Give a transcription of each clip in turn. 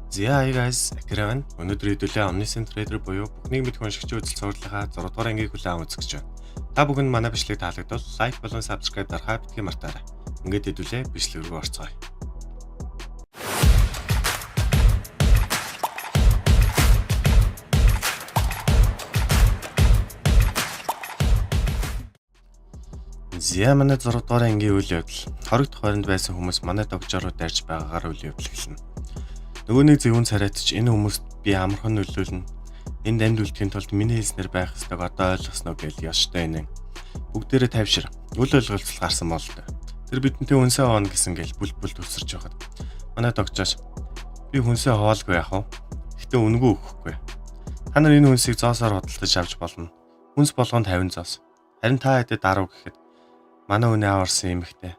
Hi guys, Akira. Өнөөдөр хэдүүлээ Omniscient Trader буюу бүхнийг мэдэх уншигч үзэл сурталчилгаа 6 дугаар ангийг хүлээн авах гэж байна. Та бүхэнд манай бичлэг таалагдвал лайк болон subscribe дарахаа битгий мартаарай. Ингээд хэдүүлээ бичлэг рүү орцгоё. Манай 6 дугаар ангийн үйл явдал хориг тохиолдонд байсан хүмүүс манай догжоор дайрч байгаагаар үйл явдал эхэлнэ. Нөгөө нэг зөвүүн царайтч энэ хүмүүст би амархан нөлөөлнө. Энд амьд үлдэхийн тулд миний хэлснээр байх ёстойг одоо ойлгосноо гэж яштай инэ. Бүгдээрээ тайвшир. Үл ойлголцол гарсан бол тэр бидэнтэй хүнсээ хоолно гэсэн гэл бүлбүл төсөрч байхад манай догжооч би хүнсээ хоолгүй яах вэ? Гэтэ үнгүй өгөхгүй. Та нар энэ хүнсийг зоосоор хөдөлж авч болно. Хүнс болгонд 50 зоос. Харин та хэдэд 10 гэхэд манай үнэ аварсан эмэгтэй.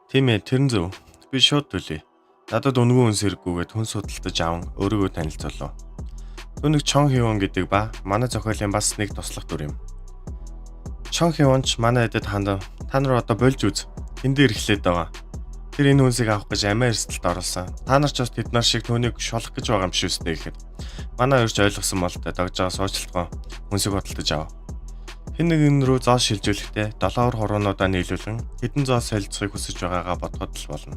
Тийм ээ, тэр нь зөв. Би шууд төлье. Надад үнгүй хүнс хэрэггүйгээд хүн судалдаж аван өөрийгөө танилцуулав. Түүнийг Чон Хивон гэдэг ба манай зохиолын бас нэг туслах дүр юм. Чон Хивонч манай хэдэд хандав. Та нар одоо болж үз. Энд ирэхлээд байгаа. Тэр энэ хүнсийг авах гэж амиа эрсдэлд оруулсан. Та нар ч бас тэд нар шиг түүнийг шулах гэж байгаа юм шүү дээ гэхэд. Манай өрч ойлгосон бол догжоо суучлалтгүй хүнсийг хөдөлж ав. Хэн нэгэн рүү зоос шилжүүлэхдээ 7 хуруунуудаа нийлүүлэн хэдэн зоос солилцохыг хүсэж байгаагаа бодоход л болно.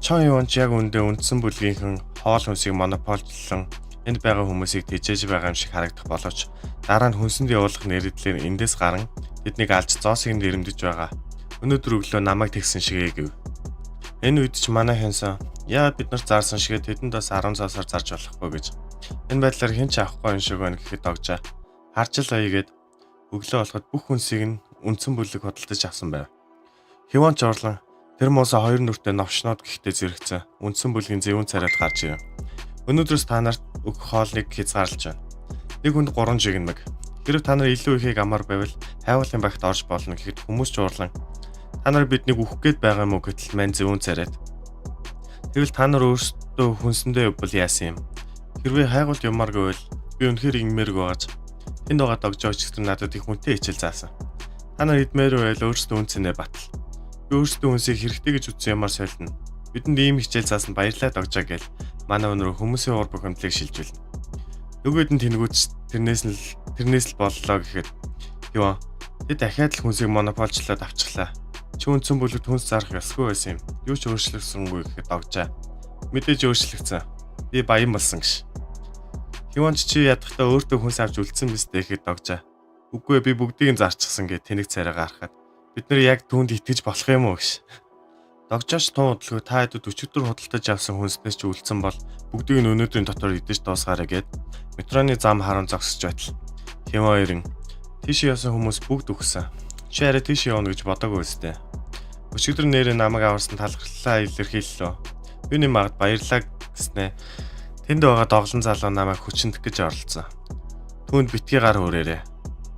Чон Хивонч яг үндэ үндсэн бүлгийнхэн хоол хүнсийг монополчлон энд байгаа хүмүүсийг тэжээж байгаа юм шиг харагдах боловч дараа нь хүнсэнд явуулах нэрдлэр эндээс гарan тэднийг алж зоосыг нэрэмдэж байгаа. Өнөөдөр өглөө намайг тэгсэн шигээ гэв. Энэ үед ч манай хянсан яагаад бид нар заарсан шигээ тэдэнд бас 10 зоосоор зарж болохгүй гэж. Энэ байдлаар хэн ч авахгүй юм шиг байна гэхэд догжаа. Харж л аягээд өглөө болоход бүх хүнсийг нь үндсэн бүлэг хөдөлж авсан байв. Хивонч орлон тэр моосо хоёр нүртэй новшнууд гэхдээ зэрэгцэн үндсэн бүлгийн зөвүүн царайд гарч ирв. Өнөөдрөөс та нарт өгөх хоолыг хязгаарлаж байна. Нэг хүнд 3 жигнэмэг. Хэрэг та нар илүү ихийг амар байвал хайвуулын багт орж болно гэхэд хүмүүс ч уурлан та нар биднийг үхэх гээд байгаа юм уу гэтэл мань зөвүүн царайд. Тэгвэл та нар өөрсдөө хүнсэндээ явбал яасан юм? Хэрвээ хайгуулт юмар гэвэл би үнэхээр ингэмээрг байгааз энд байгаа догжооч гэсэн надад их хүнтэй хичээл заасан. Та нар идмээр байл өөрсдөө үнцэнэ батал. Би өөрсдөө хүнсийг хэрэгтэй гэж үзсэн юмар солино. Бидэнд ийм хичээл заасан баярлалаа догжоо гэл манай өнрөө хүмүүсийн уур бухимдлыг шилжүүлнэ. Нөгөөд нь тэнгүүч тэрнээс л боллоо гэхэд ёо тэд дахиад л хүнсийг монополчлоод авчихлаа. Чи үндсэн бүлэгт хүнс зарах ёсгүй байсан юм. Юу ч өөрчлөгсөнгүй гэхэд догжаа. Мэдээж өөрчлөгдсөн. Би баян болсон гэж. Хивонч чи ядахтаа өөртөө хүнс авч үлдсэн биз дээ гэхэд догжаа. Үгүй би бүгдийг нь зарчихсан гэд тэнэг царай гаргахад бид нар яг түүнд итгэж болох юм уу гэж. Догжооч тун хөдөлгөө та хэдүүд өчигдөр худалдаж авсан хүнснээс ч үлдсэн бол бүгдийг нь өнөөдрийн дотор идэж дуусгаарай гэд метроны зам харан зогсож байтал. Хивон хоёрын тийш ясан хүмүүс бүгд үхсэн. Чи арай тийш явна гэж бодоогүй үстэй. Өчигдөр нэрээ намайг аварсан талхарлаа илэрхийллөө. Юуны магад баярлаа гэснэ. Тэнд байгаа доглон залуу намайг хүчнэх гэж оролцсон. Түүнд битгий гар хүрээрээ.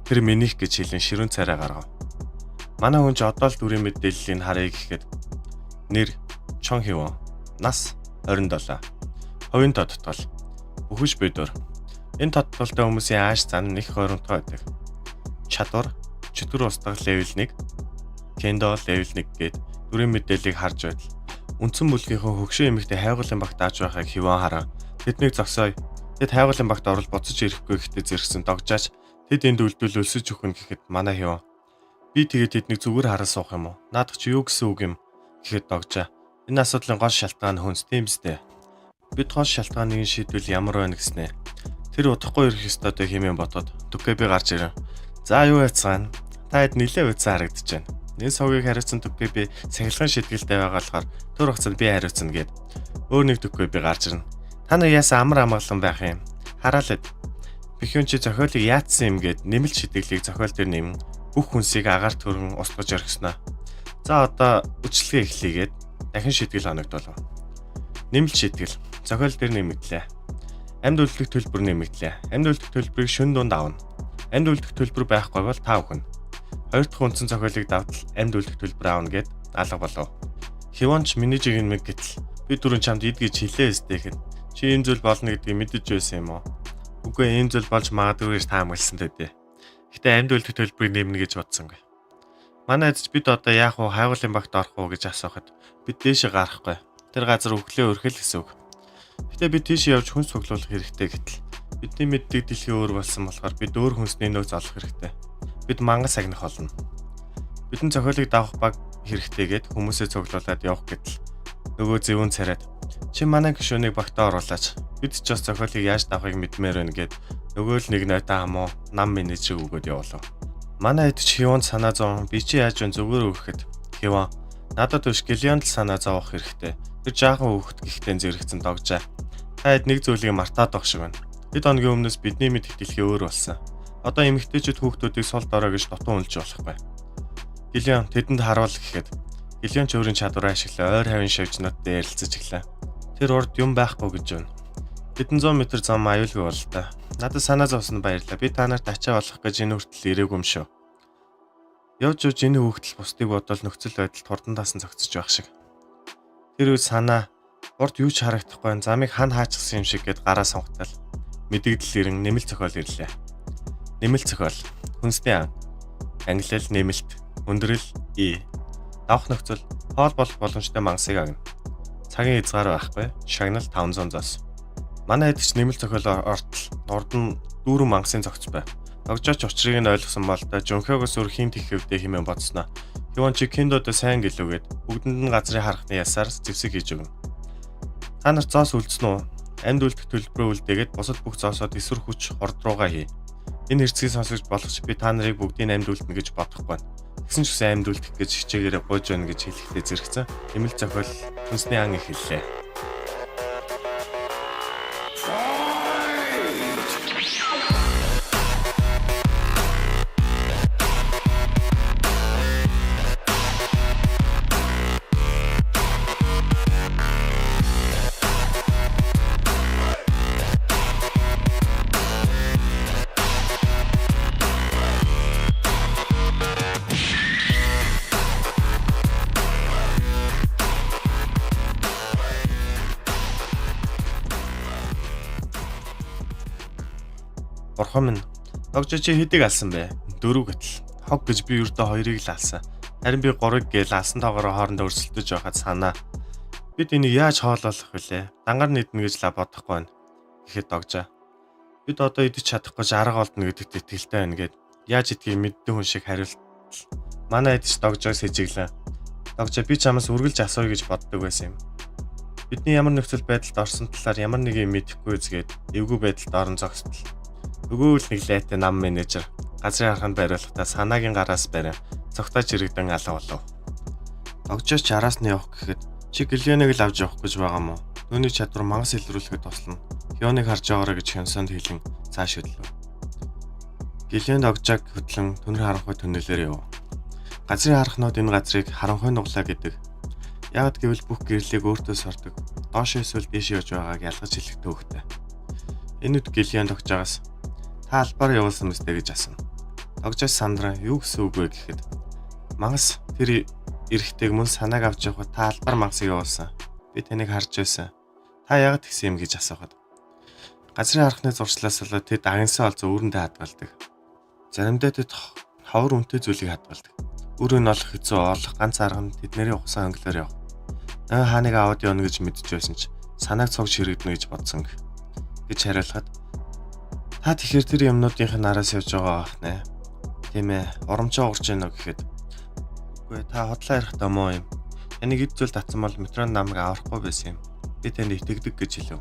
Тэр минийх гэж хэлэн ширүүн царай гаргав. Манай хүн ч одоо л дүрийн мэдээллийг харъя гэхэд нэр Чон Хивон, нас 27. Хувийн тодтол. Бүхэж бидөр. Энэ тодтолтой хүмүүсийн ааш зан их хоримтгой байдаг. Чадвар, чөтгөр устгах level 1, кендо level 1 гээд дүрийн мэдээллийг харж байтал үндсэн бүлгийнхөө хөгшин эмэгтэй хайгуулын багт ааж байгааг Хивон хараа. Тэднийг зогсооё. Тэд хайгуулын багт орол буцаж ирэхгүй гэхдээ зэрэгсэн догжаач тэд энд үлдвэл өлсөж өгнө гэхэд манай Хивон би тэгээд тэднийг зүгээр хараа суух юм уу? Наадах чи юу гэсэн үг юм гэхэд догжаа. Энэ асуудлын гол шалтгаан хүнс тийм үстэй. Бид гол шалтгааныг шийдвэл ямар байна гэснэ. Тэр удахгүй ирэх ёстойтой хэмээн бодоод түкээ би гарч ирэн. За юу яцгаана? Та хэд нилээ үтсэн харагдаж байна. Энэ сувгийг хариуцсан түкээ би сахилгын шийдгэлтэй байгаа болохоор төр хугацаанд би хариуцна гэд өөр нэг түкээ би гарч ирнэ. Та нар яасан амар амгалан байх юм? Хараалаа. Бихүүн чи зохиолыг яатсан юм гэд нэмэлт шидэглийг зохиол дээр нэмэн бүх хүнсийг агаар төрөн устгаж орхисноо. За одоо үчлэгээ эхлэгээд дахин шийтгэл хоногдолов. Нэмэлт шийтгэл зохиол дээр нэмэгдлээ. Амьд үлдэх төлбөр нэмэгдлээ. Амьд үлдэх төлбөрийг шөнө дунд авна. Амьд үлдэх төлбөр байхгүй бол та өгнө. Хоёр дахь үндсэн зохиолыг давтал амьд үлдэх төлбөр аавна гэд алга болов. Хивонч миний жигнэмэг гэтэл би түрүүн чамд ид гэж хэлээ өстэй гэхэд чи энэ зүйл болно гэдгийг мэдэж байсан юм уу? Үгүй энэ зүйл болж магадгүй гэж таамагласан төдий. Гэтэ амьд үлдэх төлбөрийг нэмнэ гэж бодсонгүй. Манай эзэж бид одоо яах вэ? Хайгуулын багт орох уу гэж асуухад бид дээшээ гарахгүй. Тэр газар өглөө өрхөл гэсэн үг. Гэтэ бид тийш явж хүн цуглуулах хэрэгтэй гэтэл бидний мэддэг дэлхийн өөр болсон болохоор бид өөр хүнсний нөөц олох хэрэгтэй. Бид мангас агнах болно. Бидний зохиолыг давах баг хэрэгтэйгээд хүмүүсээ цуглуулад явах гэтэл нөгөө зөвүүн царайд чи манай гишүүнийг багтаа оруулаач. Бид ч бас зохиолыг яаж давахыг мэдмээр байна гэд нөгөө л нэг найдаа хамуу нам менежер өгөөд явуулав. Манай хэд ч Хивонд санаа зовн би чи яаж вэ зүгээр өгөхэд Хивон надад биш Гилионд л санаа зовох хэрэгтэй. Тэр жаахан хүүхэд гихтэн зэрэгцэн догжаа. Та хэд нэг зүйлийг мартаад байх шиг байна. Хэд хоногийн өмнөөс бидний мэдих дэлхий өөр болсон. Одоо эмэгтэйчүүд хүүхдүүдийг сул дорой гэж дутуу үнэлж болохгүй. Гилион тэдэнд харуул гэхэд Гилион ч өөрийн чадвараа ашиглаа ойр хавийн шавжнууд дээр ярилцаж эхлэв. Тэр урд юм байхгүй гэж байна. Хэдэн 100 м зам аюулгүй бол та. Надад санаа зовсон баярлалаа. Би та нарт ачаа болох гэж энэ хүртэл ирээгүй юм шүү. Явж энэ хүүхдэл бусдыг бодвол нөхцөл байдалд хурдан даасан зогцож байх шиг. Тэр үе санаа урд юу ч харагдахгүй замыг хан хаачсан юм шиг гэд гараа сонготол мэдэгдэл ирэн нэмэлт зохиол ирлээ. Нэмэлт зохиол. Хүнсний ан. Англиэл нэмэлт. Өндрөл и. Давх нөхцөл хоол болох боломжтой мангасыг агна. Цагийн хязгаар байхгүй. Шагнал 500 зоос. Манай хэд ч нэмэлт зохиол ортол урд нь дүүрэн мангасын зогц бай. Догжооч учрыг нь ойлгосон бол та жөнхөөс өөр хин тэхвдээ хэмээн бодсноо. Хивон чи киндод сайн гэлүүгээд бүгдэнд нь газрын харахны ясаар зэвсэг хийж өгнө. Та нар зоос үлдсэн үү? Амьд үлдэх төлбөрөө үлдээгээд бусад бүх зоосоод эсвэр хүч хорд руугаа хий. Энэ хэрцгийг сонсож болохч би та нарыг бүгдийг амьд үлдэнэ гэж бодохгүй байна. Тэгсэн ч гэсэн амьд үлдэх гэж хичээгээрээ гуйж байна гэж хэлэхдээ зэрэгцэн нэмэлт зохиол хүнсний ан их хэллээ. Бурхан минь, догжоо чи хэдийг алсан бэ? 4 гэтэл. Хог гэж би ердөө 2-ыг л алсан. Харин би 3-ыг гээл алсан тоогоороо хоорондоо өрсөлдөж байхад санаа. Бид энийг яаж хоолоолох вүлээ? Дангаар нэгднэ гэж л бодохгүй байна. Гэхэд догжоо. Бид одоо идэж чадахгүй ч арга олдно гэдэгт итгэлтэй байна гэд яаж идгийг мэддэг хүн шиг хариулт. Манай идэж догжоос сэжиглээ. Догжоо би чамаас үргэлж асууя гэж боддог байсан юм. Бидний ямар нөхцөл байдалд орсон талаар ямар нэг юм мэдэхгүй згээд эвгүй байдалд орон зогсдол. Өгөөл нэг лайтай нам менежер газрын хараханд байруулахдаа санаагийн гараас барай цогтооч ирэгдэн алга болов. Догжооч араас нь явах гэхэд чи Гилионыг л авч явах гэж байгаа мó. Түүний чадвар мангас илрүүлэхэд туслана. Хионыг харж байгаарай гэж Хёнсонд хэлэн цааш хөдлөв. Гилион догжоог хөтлөн түнэр харанхуй түнэлээр яв. Газрын харахнууд энэ газрыг харанхуй нуглаа гэдэг. Яг гэвэл бүх гэрлийг өөртөө сордог. Доош эсвэл дээш явж байгааг ялгаж хэлэх төвхтэй. Энэ үд Гилион догжоогоос та албаар явуулсан мэт гэж асуув. Догжоос сандраа юу гэсэн үг вэ гэхэд мангас тэр эрэхтэйг мөн санааг авч явахад та албаар мангасыг явуулсан. Би таныг харж байсан. Та яагаад тэгсэн юм гэж асуухад газрын харахны зуршлаас болоод тэд агнсан олзоо үүрэндээ хадгалдаг. Заримдаа тэд ховор үнэтэй зүйлийг хадгалдаг. Үрийг нь олох хэцүү олох ганц арга нь тэднэрийн ухаан хөнглөөр яв. Хааныг аваад явна гэж мэдж байсан ч санааг цогж хэрэгдэнэ гэж бодсон гэж хариулахад та тэгэхээр тэр юмнуудынх нь араас явж байгаа бах нэ. Тийм ээ, урамчаа урж яана гэхэд үгүй та хотлоо ярих томоо юм. Энийг ид зүйл татсан бол метрон намайг аврахгүй байсан юм. Би танд итгэдэг гэж хэлв.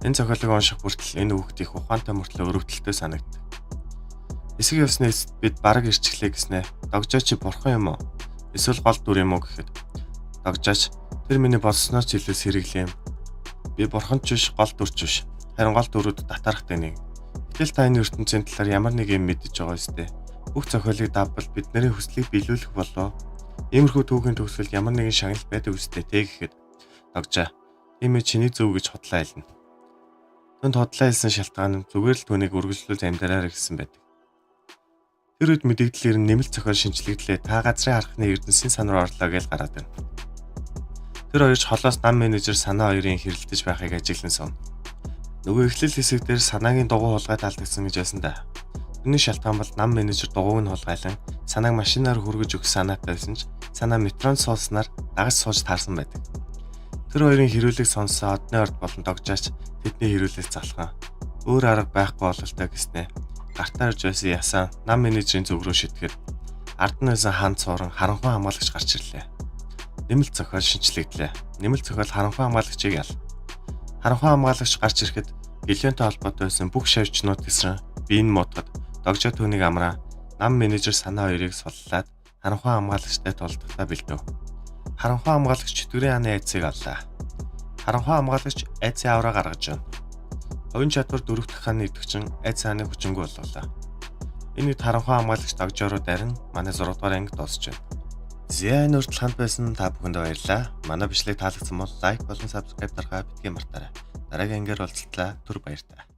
Энэ зохиолыг унших бүртэл энэ хүүхд их ухаантай мөртлөө өрөвдөлтөй санагдав. Эсэг явснаас бид бараг ирчихлээ гэснэ. Догжооч бурхан юм уу? Эсвэл гол дүр юм уу гэхэд догжооч тэр миний болсноор ч илүү сэргэлээ юм. Би бурхан ч биш, гол дүрч биш. Харин гол дүрүүд татархтай нэг. Гэтэл та энэ ертөнцийн талаар ямар нэг юм мэдэж байгаа ёстой. Бүх зохиолыг давбал бидний хүслийг биелүүлэх болов. Иймэрхүү түүхийн төгсгөл ямар нэгэн шагнал байдаг үстэй те гэхэд догжоо. Тиймээ чиний зөв гэж хотлоо айлна. Түнд хотлоо айлсан шалтгаан нь зүгээр л түүнийг үргэлжлүүлж амьдраарай гэсэн байдаг. Тэр үед мэдэгдлэр нэмэлт зохиол шинжлэглэлээ та газрын харахны эрдэнсийн сан руу орлоо гэж гараад байна. Тэр хоёрч холоос нам менежер санаа хоёрын хэрэлдэж байхыг ажиглан сууна. Нөгөө эхлэл хэсэг дээр санаагийн дугуй хулгай таалдагдсан гэж байсан да. Үүний шалтгаан бол нам менежер дугуйг нь хулгайлан санааг машинаар хүргэж өгөх санаатай байсан ч санаа метрон сууснаар дагаж сууж таарсан байдаг. Тэр хоёрын хэрүүлийг сонссон одны орд болон догжаач тэдний хэрүүлээс залхан. Өөр арга байхгүй бололтой гэснэ. Гартаа ирж байсан ясаа нам менежерийн зүг рүү шитгэхэд ард нь байсан хаан цууран харанхуй хамгаалагч гарч ирлээ. Нэмэлт зохиол шинчлэгдлээ. Нэмэлт зохиол харанхуй хамгаалагчийг ял. Харанхуй хамгаалагч гарч ирэхэд гэлэнтэй холбоотой байсан бүх шавьчнууд гэсэн биеийн модод догжоо түүнийг амраа нам менежер санаа хоёрыг суллаад харанхуй хамгаалагчтай толдохтой бэлдэв. Харанхуй хамгаалагч чөтгөрийн хааны айцыг авлаа. Харанхуй хамгаалагч айцын авраа гаргаж байна. Хувийн чадвар дөрөв дахь хааны идэвхчин айц хааны хүчингүй боллоо. Энэ үед харанхуй хамгаалагч догжоороо дарин манай 6 дугаар анги дуусч байна. Зэн хүртэл хамт байсан та бүхэнд баярлалаа. Манай бичлэг таалагдсан бол лайк болон subscribe дарахаа битгий мартаарай. Дараагийн ангиар уулзтлаа. Түр баярлалаа.